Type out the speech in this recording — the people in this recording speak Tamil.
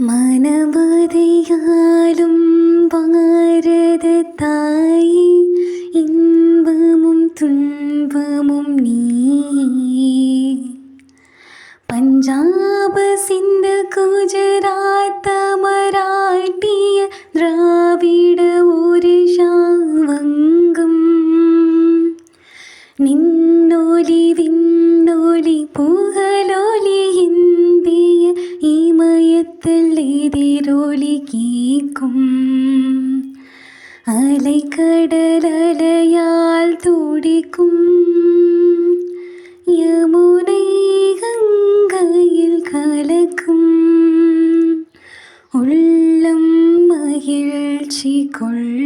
மனமதையாலும் பாரத தாயி, இன்பமும் துன்பமும் நீ. பஞ்சாப சிந்து குஜராத்த மராட்டிய திராவிட ஒரிஷா வங்கம், நின்னொலி விண்ணொலி புகழொலி இந்திய இமயத்தில் எதிரொலி கேட்கும். அலைக்கடல் அலையால் துடிக்கும், யமுனை கங்கையில் கலக்கும். உள்ளம் மகிழ்ச்சி கொள்